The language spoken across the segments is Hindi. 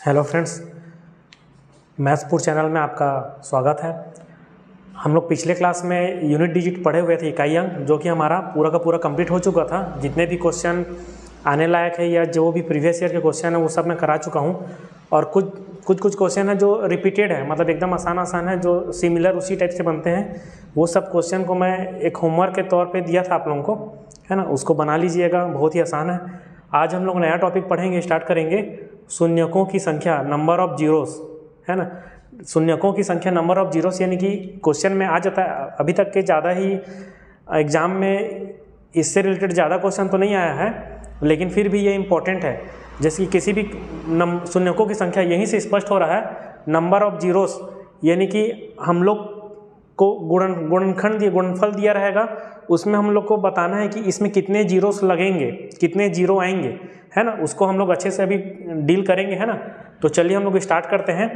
हेलो फ्रेंड्स, मैथ्सपुर चैनल में आपका स्वागत है। हम लोग पिछले क्लास में यूनिट डिजिट पढ़े हुए थे, इकाई अंक, जो कि हमारा पूरा का पूरा कंप्लीट हो चुका था। जितने भी क्वेश्चन आने लायक है या जो भी प्रीवियस ईयर के क्वेश्चन है वो सब मैं करा चुका हूँ। और कुछ क्वेश्चन है जो रिपीटेड है, मतलब एकदम आसान है, जो सिमिलर उसी टाइप से बनते हैं। वो सब क्वेश्चन को मैं एक होमवर्क के तौर पर दिया था आप लोगों को, है ना। उसको बना लीजिएगा, बहुत ही आसान है। आज हम लोग नया टॉपिक पढ़ेंगे, स्टार्ट करेंगे शून्यकों की संख्या, नंबर ऑफ जीरोस, है ना। शून्यकों की संख्या, नंबर ऑफ जीरोस, यानी कि क्वेश्चन में आ जाता है। अभी तक के ज़्यादा ही एग्ज़ाम में इससे रिलेटेड ज़्यादा क्वेश्चन तो नहीं आया है, लेकिन फिर भी ये इम्पोर्टेंट है। जैसे कि किसी भी शून्यकों की संख्या, यहीं से स्पष्ट हो रहा है नंबर ऑफ जीरोस, यानी कि हम लोग को गुणनखंड गुणनफल दिया रहेगा, उसमें हम लोग को बताना है कि इसमें कितने जीरोस लगेंगे, कितने जीरो आएंगे, है ना। उसको हम लोग अच्छे से अभी डील करेंगे, है ना। तो चलिए हम लोग स्टार्ट करते हैं।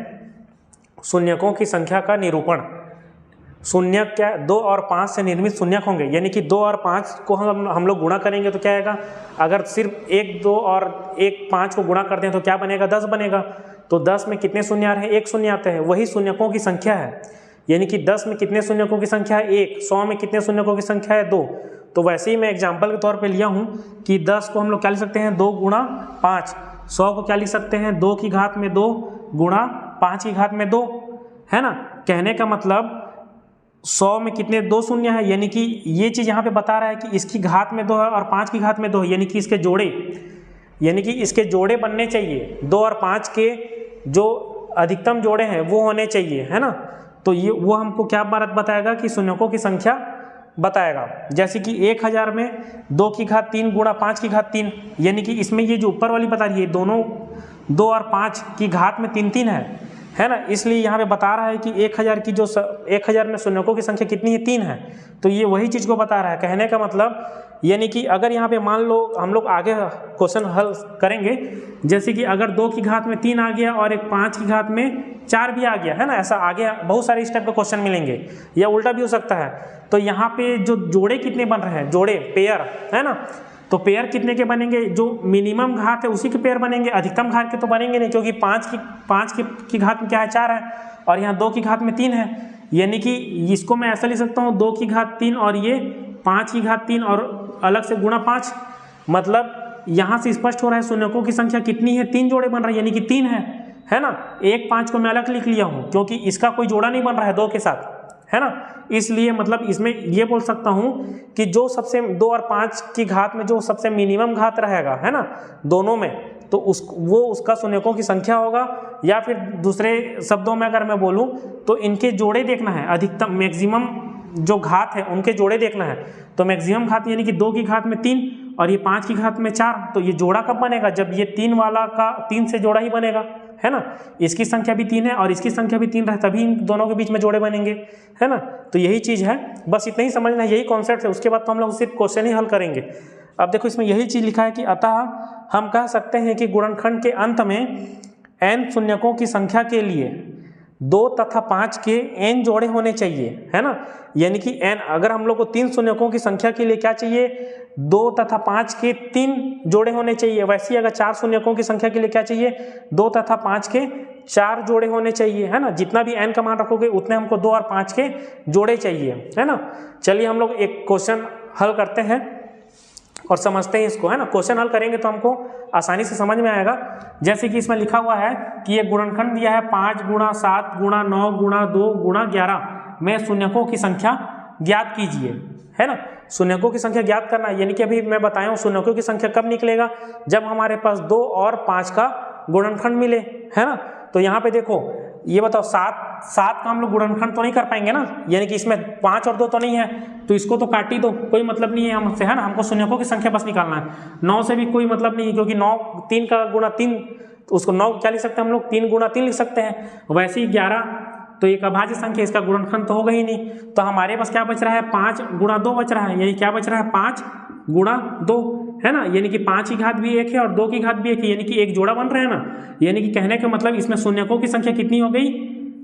शून्यकों की संख्या का निरूपण। शून्य क्या, 2 और 5 से निर्मित शून्यक होंगे, यानी कि 2 और 5 को हम लोग गुणा करेंगे तो क्या आएगा। अगर सिर्फ 1, 2 और 1, 5 को गुणा करते हैं तो क्या बनेगा, 10 बनेगा। तो 10 में कितने शून्य आ रहे हैं, 1 शून्य आते हैं, वही शून्यकों की संख्या है। यानी कि 10 में कितने शून्यकों की संख्या है, 1। 100 में कितने शून्यकों की संख्या है, 2। तो वैसे ही मैं एग्जाम्पल के तौर पे लिया हूँ कि 10 को हम लोग क्या लिख सकते हैं, 2 गुणा 5। 100 को क्या लिख सकते हैं, 2 की घात में 2 गुणा 5 की घात में 2, है ना। कहने का मतलब 100 में कितने 2 शून्य है, यानी कि ये चीज़ यहाँ पे बता रहा है कि इसकी घात में 2 है और 5 की घात में 2 है, यानी कि इसके जोड़े, यानी कि इसके जोड़े बनने चाहिए। 2 और 5 के जो अधिकतम जोड़े हैं वो होने चाहिए, है ना। तो ये वो हमको क्या बताएगा कि शून्यकों की संख्या बताएगा। जैसे कि 1000 में 2 की घात 3 गुणा 5 की घात 3, यानी कि इसमें ये जो ऊपर वाली बता रही है, दोनों 2 और 5 की घात में 3 है ना। इसलिए यहाँ पे बता रहा है कि 1000 की जो 1000 में शून्यकों की संख्या कितनी है, 3 है। तो ये वही चीज़ को बता रहा है। कहने का मतलब यानी कि अगर यहाँ पे मान लो हम लोग आगे क्वेश्चन हल करेंगे, जैसे कि अगर 2 की घात में 3 आ गया और एक 5 की घात में 4 भी आ गया, है ना। ऐसा आगे बहुत सारे इस टाइप का क्वेश्चन मिलेंगे, या उल्टा भी हो सकता है। तो यहाँ पे जो जोड़े कितने बन रहे हैं, जोड़े पेयर, है ना। तो पेयर कितने के बनेंगे, जो मिनिमम घात है उसी के पेयर बनेंगे, अधिकतम घात के तो बनेंगे नहीं, क्योंकि 5 की घात में क्या है, 4 है, और यहाँ 2 की घात में 3 है। यानी कि इसको मैं ऐसा लिख सकता हूँ, 2 की घात 3 और ये 5 की घात 3 और अलग से गुणा 5। मतलब यहाँ से स्पष्ट हो रहा है शून्यकों की संख्या कितनी है, 3 जोड़े बन रहा है, यानी कि 3 है ना। 1, 5 को मैं अलग लिख लिया हूँ क्योंकि इसका कोई जोड़ा नहीं बन रहा है 2 के साथ, है ना। इसलिए मतलब इसमें ये बोल सकता हूँ कि जो सबसे 2 और 5 की घात में जो सबसे मिनिमम घात रहेगा, है ना, दोनों में, तो उसका शून्यकों की संख्या होगा। या फिर दूसरे शब्दों में अगर मैं बोलूँ तो इनके जोड़े देखना है, अधिकतम मैक्सिमम जो घात है उनके जोड़े देखना है। तो मैक्सिमम घात यानी कि 2 की घात में 3 और ये 5 की घात में 4। तो ये जोड़ा कब बनेगा, जब ये 3 वाला का 3 से जोड़ा ही बनेगा, है ना। इसकी संख्या भी 3 है और इसकी संख्या भी 3 रहे, तभी इन दोनों के बीच में जोड़े बनेंगे, है ना। तो यही चीज़ है, बस इतना ही समझना, यही कॉन्सेप्ट है। उसके बाद तो हम लोग सिर्फ क्वेश्चन ही हल करेंगे। अब देखो इसमें यही चीज़ लिखा है कि अतः हम कह सकते हैं कि गुणनखंड के अंत में n शून्यकों की संख्या के लिए 2 तथा 5 के n जोड़े होने चाहिए, है ना। यानी कि n, अगर हम लोग को 3 शून्यकों की संख्या के लिए क्या चाहिए, 2 तथा 5 के 3 जोड़े होने चाहिए। वैसे ही अगर 4 शून्यकों की संख्या के लिए क्या चाहिए, 2 तथा 5 के 4 जोड़े होने चाहिए, है ना। जितना भी n का मान रखोगे उतने हमको 2 और 5 के जोड़े चाहिए, है ना। चलिए हम लोग एक क्वेश्चन हल करते हैं और समझते हैं इसको, है ना। क्वेश्चन हल करेंगे तो हमको आसानी से समझ में आएगा। जैसे कि इसमें लिखा हुआ है कि ये गुणनखंड दिया है 5 गुणा 7 गुणा 9 गुणा 2 गुणा 11 में शून्यकों की संख्या ज्ञात कीजिए, है ना। शून्यकों की संख्या ज्ञात करना है, यानी कि अभी मैं बताया हूँ शून्यकों की संख्या कब निकलेगा, जब हमारे पास 2 और 5 का गुणनखंड मिले, है ना। तो यहाँ पे देखो, ये बताओ 7 का हम लोग गुणनखंड तो नहीं कर पाएंगे ना, यानी कि इसमें 5 और 2 तो नहीं है, तो इसको तो काट ही दो, कोई मतलब नहीं है हमसे, है ना। हमको शून्यकों की संख्या बस निकालना है। 9 से भी कोई मतलब नहीं है, क्योंकि 9 3 का गुणा 3, तो उसको 9 क्या लिख सकते हैं हम लोग, 3 गुणा 3 लिख सकते हैं। वैसे ही 11 तो एक अभाज्य संख्या, इसका गुणनखंड तो होगा ही नहीं। तो हमारे पास क्या बच रहा है, 5 गुणा 2 बच रहा है, यानी क्या बच रहा है, 5 गुणा 2, है ना। यानी कि 5 की घात भी 1 है और 2 की घात भी 1 है, यानी कि एक जोड़ा बन रहा है ना। यानी कि कहने का मतलब इसमें शून्यकों की संख्या कितनी हो गई,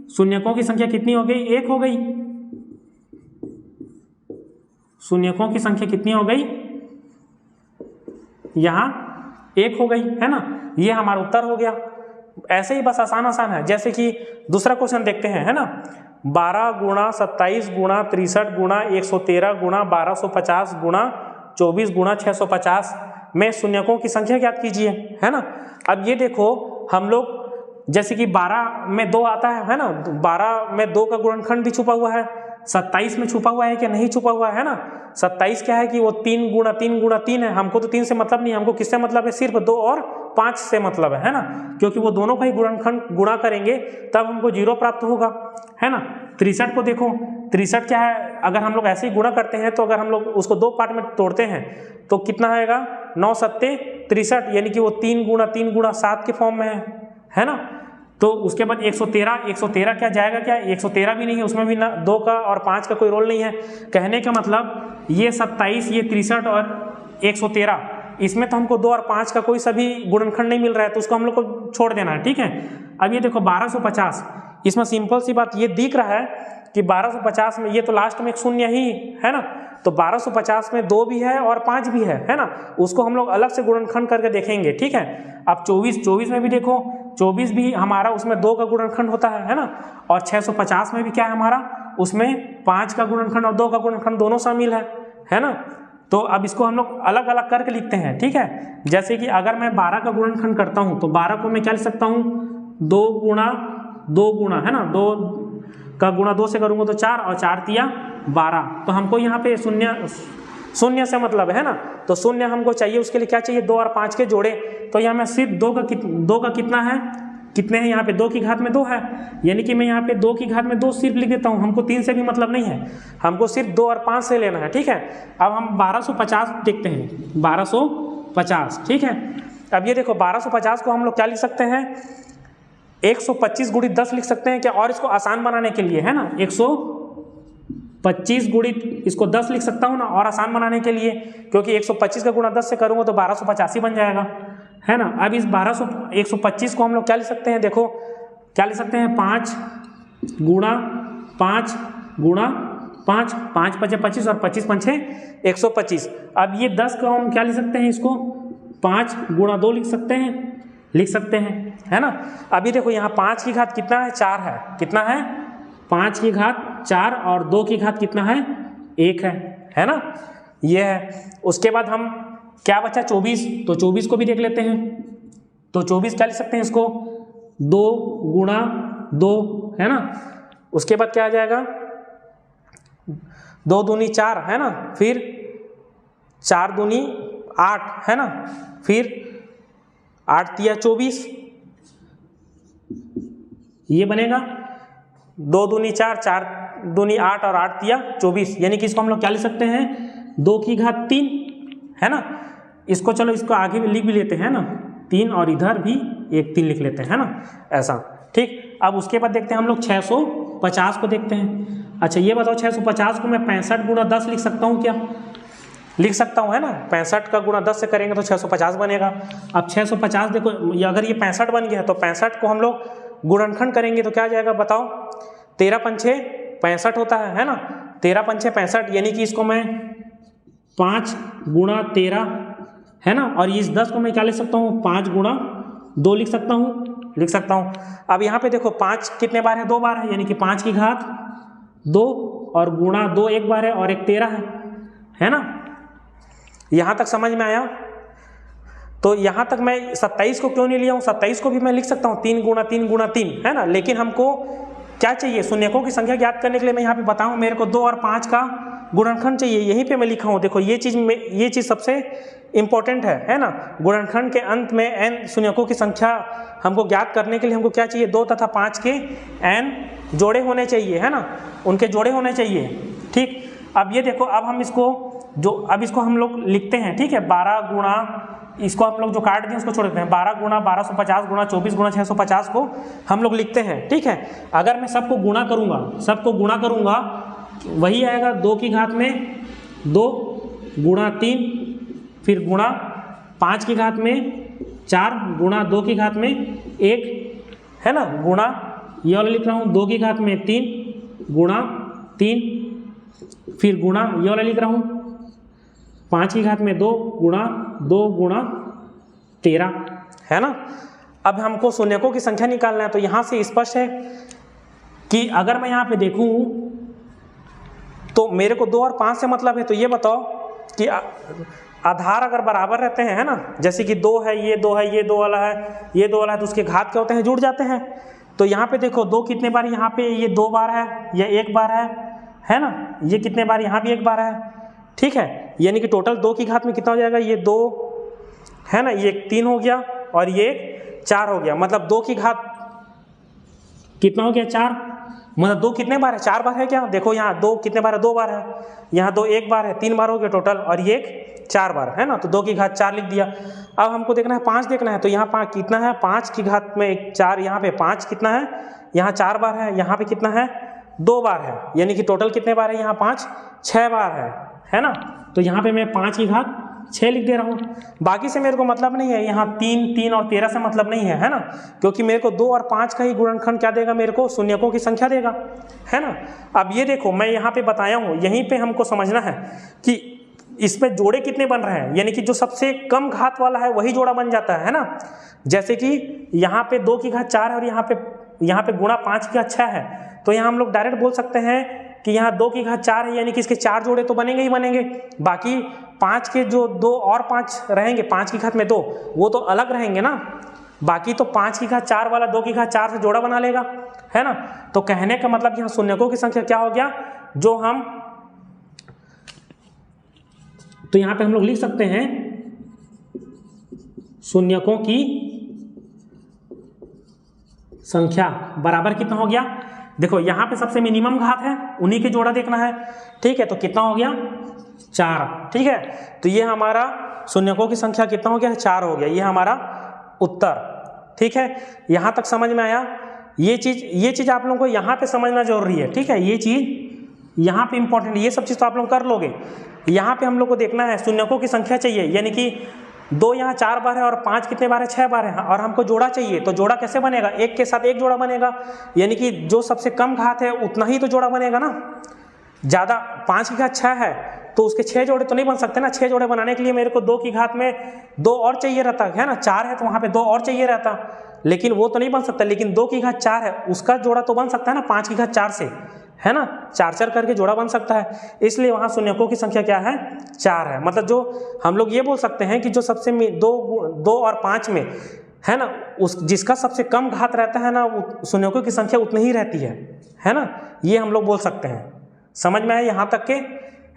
शून्यकों की संख्या कितनी हो गई, 1 हो गई। शून्यकों की संख्या कितनी हो गई, यहाँ 1 हो गई, है ना। ये हमारा उत्तर हो गया। ऐसे ही बस आसान आसान है। जैसे कि दूसरा क्वेश्चन देखते हैं, है ना, 12 गुणा 27 गुणा 63 गुणा 113 गुणा 1250 गुणा 24 गुणा 650 में शून्यकों की संख्या ज्ञात कीजिए, है ना। अब ये देखो हम लोग जैसे कि 12 में 2 आता है ना, 12 में 2 का गुणनखंड भी छुपा हुआ है, 27 में छुपा हुआ है कि नहीं छुपा हुआ है ना। 27 क्या है कि वो 3 गुणा 3 गुणा 3 है, हमको तो 3 से मतलब नहीं, हमको किससे मतलब है, सिर्फ 2 और 5 से मतलब है ना, क्योंकि वो दोनों का ही गुणनखंड गुणा करेंगे तब हमको 0 प्राप्त होगा, है ना। 63 को देखो, 63 क्या है, अगर हम लोग ऐसे ही गुणा करते हैं तो अगर हम लोग उसको 2 पार्ट में तोड़ते हैं तो कितना आएगा, 9 सत्ते 63, यानी कि वो 3 गुणा 7 के फॉर्म में है ना। तो उसके बाद 113 क्या जाएगा, क्या 113 भी नहीं है, उसमें भी ना 2 का और 5 का कोई रोल नहीं है। कहने का मतलब ये 27, ये 63 और 113, इसमें तो हमको 2 और 5 का कोई सभी गुणनखंड नहीं मिल रहा है, तो उसको हम लोग को छोड़ देना है, ठीक है। अब ये देखो 1250, इसमें सिंपल सी बात ये दिख रहा है कि 1250 में ये तो लास्ट में एक शून्य ही है ना, तो 1250 में 2 भी है और 5 भी है ना, उसको हम लोग अलग से गुणनखंड करके देखेंगे, ठीक है। अब 24 में भी देखो, 24 भी हमारा उसमें 2 का गुणनखंड होता है ना, और 650 में भी क्या है हमारा, उसमें 5 का गुणनखंड और 2 का गुणनखंड दोनों शामिल है ना। तो अब इसको हम लोग अलग अलग करके लिखते हैं, ठीक है। जैसे कि अगर मैं 12 का गुणनखंड करता हूँ तो 12 को मैं क्या लिख सकता हूँ, 2 गुणा है ना, 2 का गुणा 2 से करूँगा तो 4 और 4 तिया 12, तो हमको यहाँ पे शून्य से मतलब है ना, तो शून्य हमको चाहिए, उसके लिए क्या चाहिए, 2 और 5 के जोड़े। तो यहाँ मैं सिर्फ 2 का कितना है, कितने हैं यहाँ पे, 2 की घात में 2 है, यानी कि मैं यहाँ पे 2 की घात में 2 सिर्फ लिख देता हूँ, हमको 3 से भी मतलब नहीं है, हमको सिर्फ 2 और 5 से लेना है, ठीक है। अब हम 1250 देखते हैं, 1250, ठीक है। अब ये देखो 1250 को हम लोग क्या लिख सकते हैं, 125 गुणित 10 लिख सकते हैं क्या, और इसको आसान बनाने के लिए है ना, 125 गुणित इसको 10 लिख सकता हूँ ना, और आसान बनाने के लिए, क्योंकि 125 का गुणा 10 से करूँगा तो 1285 बन जाएगा, है ना। अब इस 125 को हम लोग क्या लिख सकते हैं, देखो क्या लिख सकते हैं, 5 गुणा 5 गुणा 5, 5 पचे 25 और 25 पंचे 125। अब ये 10 को हम क्या लिख सकते हैं, इसको 5 गुणा 2 लिख सकते हैं, है ना। अभी देखो यहाँ 5 की घात कितना है, 4 है, कितना है, 5 की घात 4 और 2 की घात कितना है, 1 है ना, ये है। उसके बाद हम क्या बचा, 24, तो 24 को भी देख लेते हैं, तो 24 क्या लिख सकते हैं, इसको 2 गुणा 2 है ना। उसके बाद क्या आ जाएगा, 2 दूनी 4 है ना, फिर 4 दूनी 8 है ना, फिर 8 तिया 24, ये बनेगा 2 दूनी 4, 4 दूनी 8 और 8 तिया 24, यानी कि इसको हम लोग क्या लिख सकते हैं, 2 की घात 3 है ना। इसको चलो इसको आगे भी लिख भी लेते हैं ना, 3 और इधर भी एक 3 लिख लेते हैं ना, ऐसा, ठीक। अब उसके बाद देखते हैं हम लोग 650 को देखते हैं। अच्छा ये बताओ 650 को मैं 65 गुणा 10 लिख सकता हूँ क्या, लिख सकता हूँ है ना, 65 का गुणा 10 से करेंगे तो 650 बनेगा। अब 650 देखो, अगर ये 65 बन गया है तो 65 को हम लोग गुणनखंड करेंगे तो क्या आ जाएगा बताओ, 13 पंछे 65 होता है ना, 13 पंछे 65, यानी कि इसको मैं 5 गुणा 13 है ना, और इस 10 को मैं क्या लिख सकता हूँ, 5 गुणा 2 लिख सकता हूँ। अब यहाँ पे देखो 5 कितने बार है, 2 बार है, यानी कि 5 की घात 2 और गुणा 2 एक बार है और एक 13 है ना। यहाँ तक समझ में आया। तो यहाँ तक मैं 27 को क्यों नहीं लिया हूँ, 27 को भी मैं लिख सकता हूँ 3 गुणा 3 गुणा 3 है ना, लेकिन हमको क्या चाहिए, शून्यकों की संख्या ज्ञात करने के लिए मैं यहाँ पे बताऊँ, मेरे को 2 और 5 का गुणनखंड चाहिए, यहीं पे मैं लिखा हूँ। देखो ये चीज़ सबसे इंपॉर्टेंट है ना। गुणनखंड के अंत में n शून्यकों की संख्या हमको ज्ञात करने के लिए हमको क्या चाहिए, 2 तथा 5 के n जोड़े होने चाहिए है ना, उनके जोड़े होने चाहिए, ठीक। अब ये देखो, अब इसको हम लोग लिखते हैं, ठीक है। 12 गुणा, इसको हम लोग जो काट दिए उसको छोड़ देते हैं, 12 गुणा 1250 गुणा 24 गुणा 650 को हम लोग लिखते हैं, ठीक है। अगर मैं सबको गुणा करूँगा वही आएगा, 2 की घात में 2 गुणा 3, फिर गुणा 5 की घात में 4 गुणा 2 की घात में 1 है ना, गुणा ये वाला लिख रहा हूँ 2 की घात में 3 गुणा 3, फिर गुणा ये वाला लिख रहा हूँ 5 की घात में 2 गुणा 13 है ना। अब हमको शून्यकों की संख्या निकालना है, तो यहाँ से स्पष्ट है कि अगर मैं यहाँ पे देखूँ तो मेरे को 2 और 5 से मतलब है। तो ये बताओ कि आधार अगर बराबर रहते हैं, है ना, जैसे कि 2 है, ये 2 है, ये 2 वाला है, ये 2 वाला है, तो उसके घात क्या होते हैं, जुड़ जाते हैं। तो यहाँ पे देखो 2 कितने बार यहाँ पे, ये 2 बार है, ये 1 बार है ना, ये कितने बार यहाँ भी 1 बार है, ठीक है। यानी कि टोटल 2 की घात में कितना हो जाएगा, ये 2 है ना, ये 3 हो गया और ये 4 हो गया। मतलब 2 की घात कितना हो गया, 4। मतलब 2 कितने बार है, 4 बार है क्या, देखो यहाँ 2 कितने बार है, 2 बार है, यहाँ 2 1 बार है, 3 बार हो गया टोटल, और ये 4 बार है ना। तो 2 की घात 4 लिख दिया। अब हमको देखना है 5 देखना है, तो यहाँ 5 कितना है, 5 की घात में 4, यहाँ पे 5 कितना है, यहाँ 4 बार है, यहाँ पे कितना है, 2 बार है, यानी कि टोटल कितने बार है, यहाँ 5 6 बार है ना। तो यहाँ पे मैं 5 की घात 6 लिख दे रहा हूँ। बाकी से मेरे को मतलब नहीं है, यहाँ 3 3 और 13 से मतलब नहीं है ना, क्योंकि मेरे को 2 और 5 का ही गुणनखंड क्या देगा, मेरे को शून्यकों की संख्या देगा, है ना। अब ये देखो मैं यहाँ पे बताया हूँ, यहीं पे हमको समझना है कि इसमें जोड़े कितने बन रहे हैं, यानी कि जो सबसे कम घात वाला है वही जोड़ा बन जाता है ना। जैसे कि यहाँ पे 2 की घात 4 है और यहाँ पे गुणा 5 की घात 6 है, तो यहाँ हम लोग डायरेक्ट बोल सकते हैं कि यहाँ 2 की घात 4 है, यानी कि इसके 4 जोड़े तो बनेंगे ही बनेंगे। बाकी 5 के जो 2 और 5 रहेंगे, 5 की घात में 2, वो तो अलग रहेंगे ना। बाकी तो 5 की घात 4 वाला 2 की घात 4 से जोड़ा बना लेगा, है ना। तो कहने का मतलब यहाँ शून्यकों की संख्या क्या हो गया, जो हम तो यहाँ पे हम लोग लिख सकते हैं शून्यकों की संख्या बराबर कितना हो गया, देखो यहाँ पे सबसे मिनिमम घात है, उन्हीं के जोड़ा देखना है, ठीक है। तो कितना हो गया, 4, ठीक है। तो ये हमारा शून्यकों की संख्या कितना हो गया, 4 हो गया, ये हमारा उत्तर, ठीक है। यहाँ तक समझ में आया। ये चीज़ आप लोगों को यहाँ पे समझना जरूरी है, ठीक है। ये चीज़ यहाँ पे इंपॉर्टेंट, ये सब चीज़ तो आप लोग कर लोगे। यहाँ पे हम लोग को देखना है शून्यकों की संख्या चाहिए, यानी कि 2 यहाँ 4 बार है और 5 कितने बार है, 6 बार है, और हमको जोड़ा चाहिए। तो जोड़ा कैसे बनेगा, 1 के साथ 1 जोड़ा बनेगा, यानी कि जो सबसे कम घात है उतना ही तो जोड़ा बनेगा ना। ज़्यादा 5 की घात 6 है तो उसके 6 जोड़े तो नहीं बन सकते ना। 6 जोड़े बनाने के लिए मेरे को 2 की घात में 2 और चाहिए रहता है ना, 4 है तो वहाँ पे 2 और चाहिए रहता, लेकिन वो तो नहीं बन सकता। लेकिन 2 की घात 4 है, उसका जोड़ा तो बन सकता है ना 5 की घात 4 से, है ना, 4 करके जोड़ा बन सकता है। इसलिए वहाँ शून्यकों की संख्या क्या है, 4 है। मतलब जो हम लोग ये बोल सकते हैं कि जो सबसे 2 और 5 में, है ना, उस जिसका सबसे कम घात रहता है ना, शून्यकों की संख्या उतनी ही रहती है ना। ये हम लोग बोल सकते हैं। समझ में आया यहाँ तक के,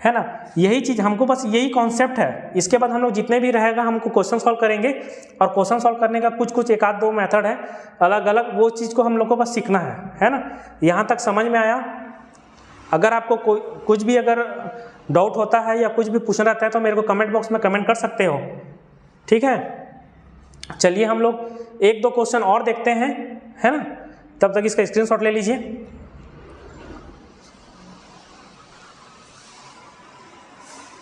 है ना। यही चीज़ हमको, बस यही कॉन्सेप्ट है। इसके बाद हम लोग जितने भी रहेगा हमको क्वेश्चन सॉल्व करेंगे, और क्वेश्चन सॉल्व करने का कुछ 1-2 मेथड है अलग अलग, वो चीज़ को हम लोग को बस सीखना है ना। यहाँ तक समझ में आया। अगर आपको कुछ भी अगर डाउट होता है या कुछ भी पूछना रहता है तो मेरे को कमेंट बॉक्स में कमेंट कर सकते हो, ठीक है। चलिए हम लोग 1-2 क्वेश्चन और देखते हैं, है ना। तब तक इसका स्क्रीनशॉट ले लीजिए।